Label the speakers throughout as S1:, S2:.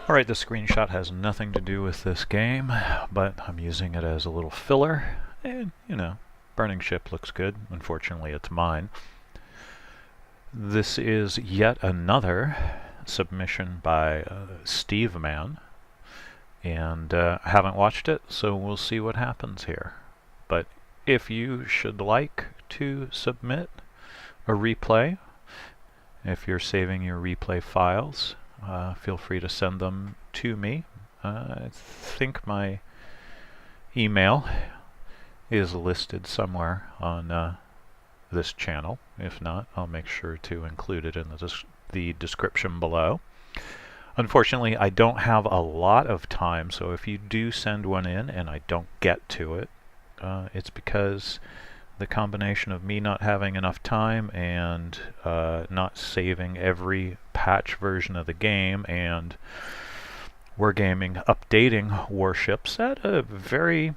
S1: Alright, the screenshot has nothing to do with this game, but I'm using it as a little filler, and, you know, burning ship looks good. Unfortunately, it's mine. This is yet another submission by Steveman, and I haven't watched it, so we'll see what happens here. But if you should like to submit a replay, if you're saving your replay files, feel free to send them to me. I think my email is listed somewhere on this channel. If not, I'll make sure to include it in the description below. Unfortunately, I don't have a lot of time, so if you do send one in and I don't get to it, it's because the combination of me not having enough time and not saving every patch version of the game, and Wargaming updating warships at a very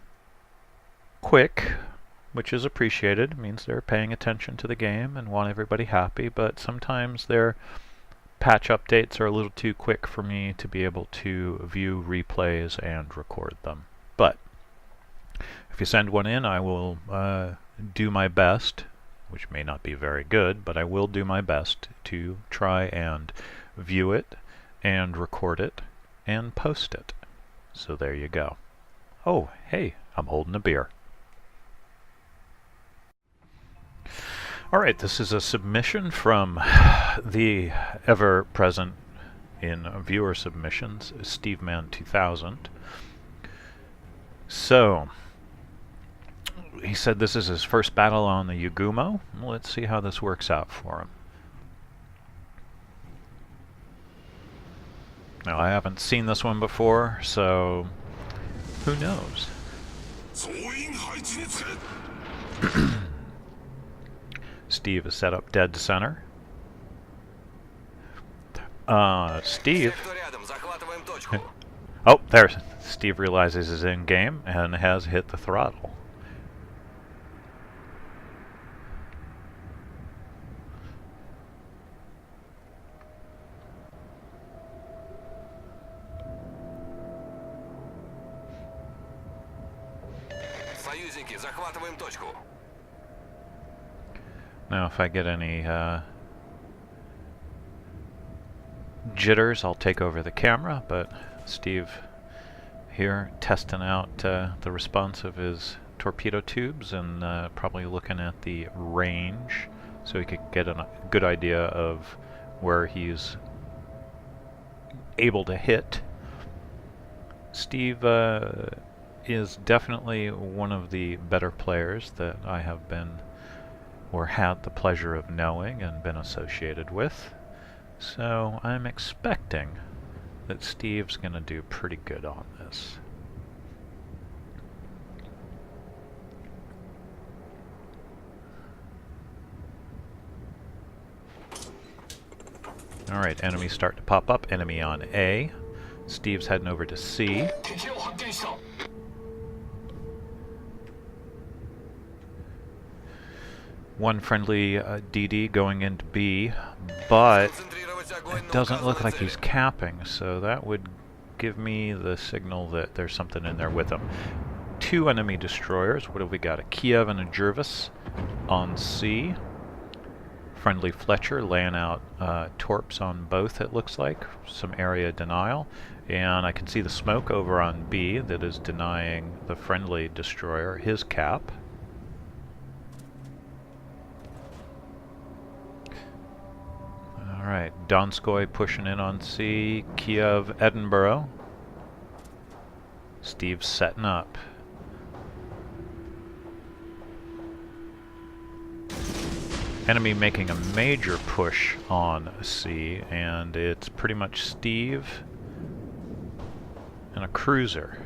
S1: quick, which is appreciated. It means they're paying attention to the game and want everybody happy, but sometimes their patch updates are a little too quick for me to be able to view replays and record them. But if you send one in, I will do my best, which may not be very good, but I will do my best to try and view it and record it and post it. So there you go. Oh, hey, I'm holding a beer. Alright, this is a submission from the ever-present in viewer submissions, Steveman 2000. So, he said this is his first battle on the Yugumo. Let's see how this works out for him. Now, I haven't seen this one before, so who knows? Steve is set up dead center. Steve... Oh, there. Steve realizes he's in game and has hit the throttle. Now if I get any jitters, I'll take over the camera, but Steve here testing out the response of his torpedo tubes and probably looking at the range so he could get a good idea of where he's able to hit. Steve is definitely one of the better players that I have been or had the pleasure of knowing and been associated with. So I'm expecting that Steve's going to do pretty good on this. Alright, enemies start to pop up. Enemy on A. Steve's heading over to C. One friendly DD going into B, but it doesn't look like he's capping, so that would give me the signal that there's something in there with him. Two enemy destroyers. What have we got? A Kiev and a Jervis on C. Friendly Fletcher laying out torps on both, it looks like. Some area denial. And I can see the smoke over on B that is denying the friendly destroyer his cap. Alright, Donskoy pushing in on C. Kiev, Edinburgh. Steve's setting up. Enemy making a major push on C, and it's pretty much Steve and a cruiser.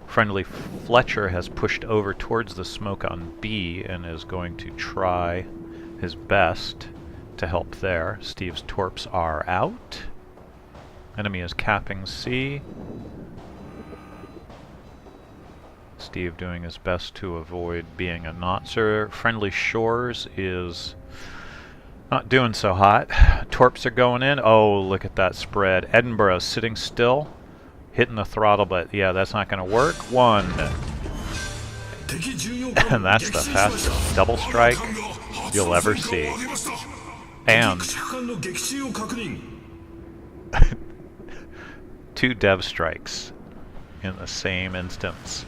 S1: Friendly Fletcher has pushed over towards the smoke on B and is going to try his best to help there. Steve's torps are out. Enemy is capping C. Steve doing his best to avoid being a Notzer. Friendly Shores is not doing so hot. Torps are going in. Oh, look at that spread. Edinburgh sitting still, hitting the throttle, but yeah, that's not going to work. One. And that's the fastest double strike you'll ever see. And 2 dev strikes in the same instance.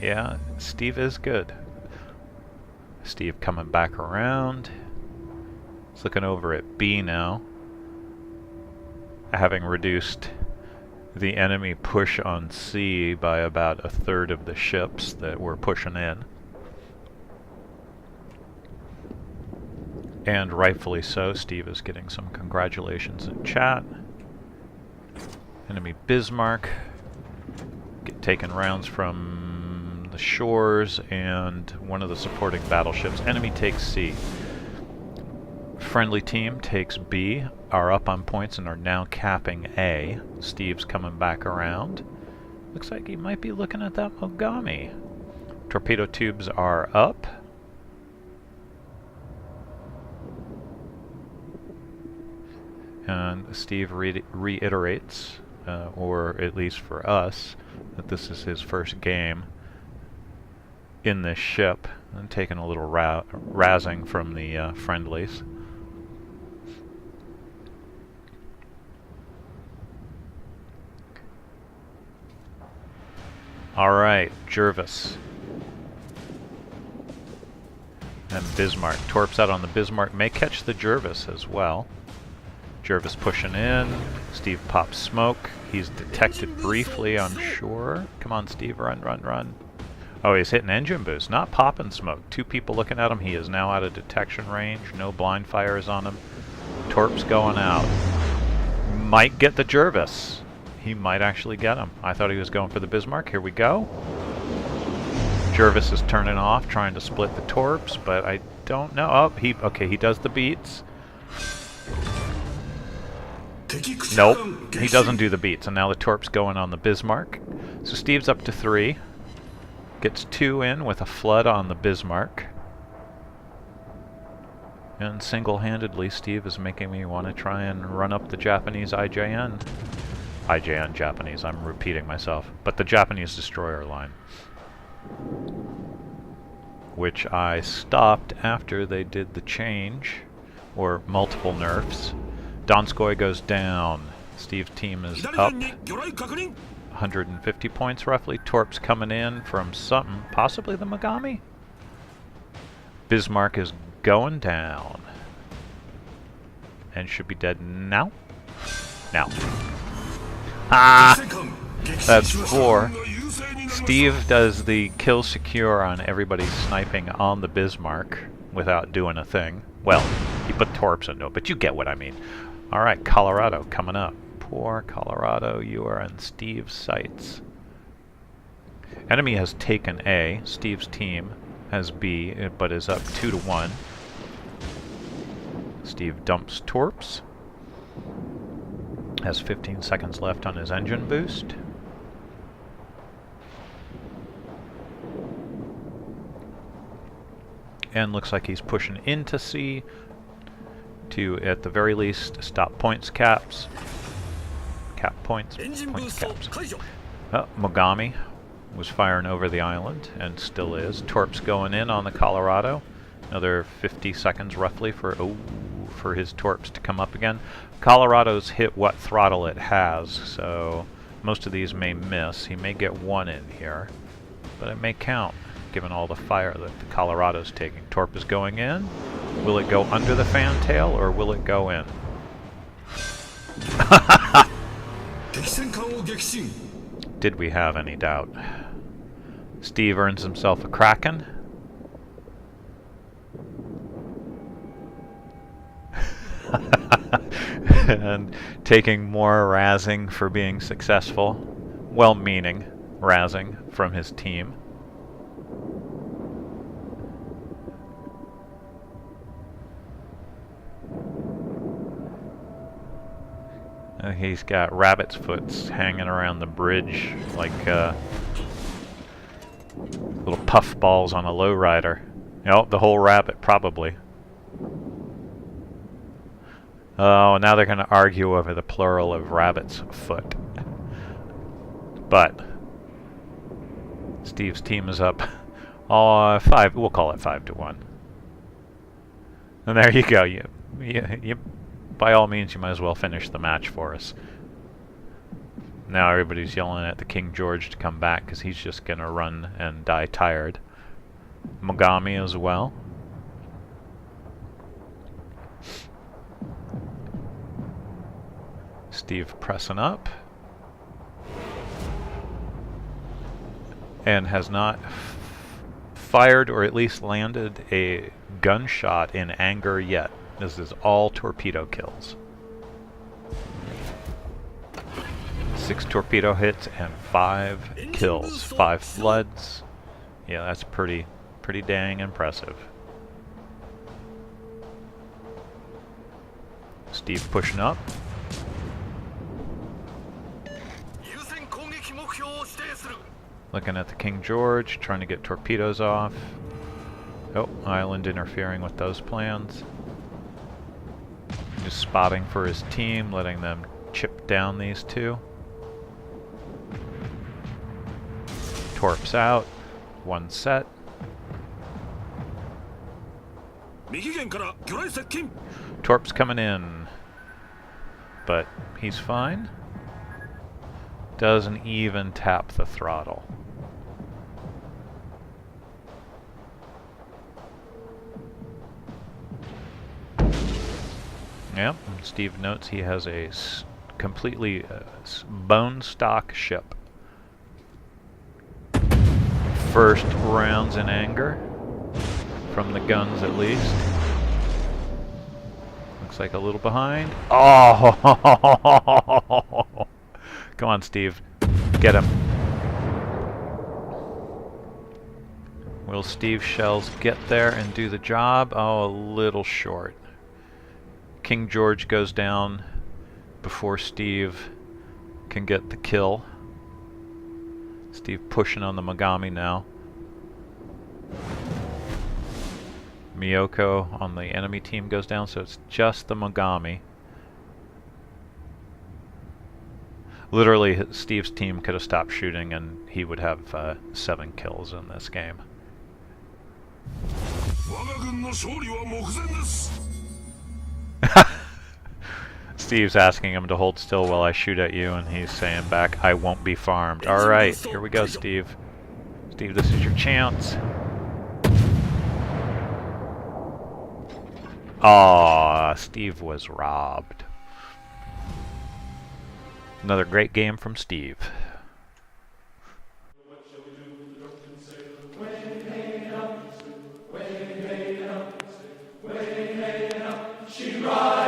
S1: Yeah, Steve is good. Steve coming back around. He's looking over at B now, having reduced the enemy push on C by about 1/3 of the ships that were pushing in. And rightfully so, Steve is getting some congratulations in chat. Enemy Bismarck taking rounds from the shores and one of the supporting battleships. Enemy takes C. Friendly team takes B, are up on points and are now capping A. Steve's coming back around. Looks like he might be looking at that Mogami. Torpedo tubes are up. And Steve reiterates, or at least for us, that this is his first game in this ship, and taking a little razzing from the friendlies. Alright, Jervis. And Bismarck. Torps out on the Bismarck. May catch the Jervis as well. Jervis pushing in. Steve pops smoke. He's detected briefly, I'm sure. Come on, Steve, run, run, run. Oh, he's hitting engine boost, not popping smoke. 2 people looking at him. He is now out of detection range. No blind fires on him. Torps going out. Might get the Jervis. He might actually get him. I thought he was going for the Bismarck. Here we go. Jervis is turning off, trying to split the torps, but I don't know. Oh, he does the beats. Nope, he doesn't do the beats, and now the torp's going on the Bismarck. So Steve's up to 3. Gets 2 in with a flood on the Bismarck. And single-handedly, Steve is making me want to try and run up the Japanese IJN. IJN Japanese, I'm repeating myself. But the Japanese destroyer line. Which I stopped after they did the change, or multiple nerfs. Donskoy goes down. Steve's team is up. 150 points roughly. Torps coming in from something, possibly the Mogami? Bismarck is going down. And should be dead now? Now. Ah! That's 4. Steve does the kill secure on everybody sniping on the Bismarck without doing a thing. Well, he put torps into it, but you get what I mean. Alright, Colorado coming up. Poor Colorado, you are on Steve's sights. Enemy has taken A. Steve's team has B, but is up 2-1. Steve dumps torps. Has 15 seconds left on his engine boost. And looks like he's pushing into C to, at the very least, stop points caps. Cap points caps. Oh, Mogami was firing over the island, and still is. Torps going in on the Colorado. Another 50 seconds roughly for his torps to come up again. Colorado's hit what throttle it has, so most of these may miss. He may get 1 in here, but it may count, given all the fire that the Colorado's taking. Torp is going in. Will it go under the fantail, or will it go in? Did we have any doubt? Steve earns himself a Kraken. and taking more razzing for being successful. Well-meaning razzing from his team. He's got rabbit's foots hanging around the bridge like little puff balls on a lowrider. Oh, the whole rabbit, probably. Oh, now they're going to argue over the plural of rabbit's foot. But Steve's team is up. Five. We'll call it 5-1. And there you go. You, by all means, you might as well finish the match for us. Now everybody's yelling at the King George to come back because he's just going to run and die tired. Mogami as well. Steve pressing up. And has not fired or at least landed a gunshot in anger yet. This is all torpedo kills. 6 torpedo hits and 5 kills. 5 floods. Yeah, that's pretty dang impressive. Steve pushing up. Looking at the King George, trying to get torpedoes off. Oh, Island interfering with those plans. Just spotting for his team, letting them chip down these two. Torps out. 1 set. Torps coming in. But he's fine. Doesn't even tap the throttle. Yep, Steve notes he has a completely bone stock ship. First rounds in anger, from the guns at least. Looks like a little behind. Oh! Come on, Steve. Get him. Will Steve's shells get there and do the job? Oh, a little short. King George goes down before Steve can get the kill. Steve pushing on the Mogami now. Miyoko on the enemy team goes down, so it's just the Mogami. Literally, Steve's team could have stopped shooting and he would have 7 kills in this game. Steve's asking him to hold still while I shoot at you, and he's saying back, I won't be farmed. Alright, here we go, Steve. Steve, this is your chance. Aww, Steve was robbed. Another great game from Steve.
S2: She rides.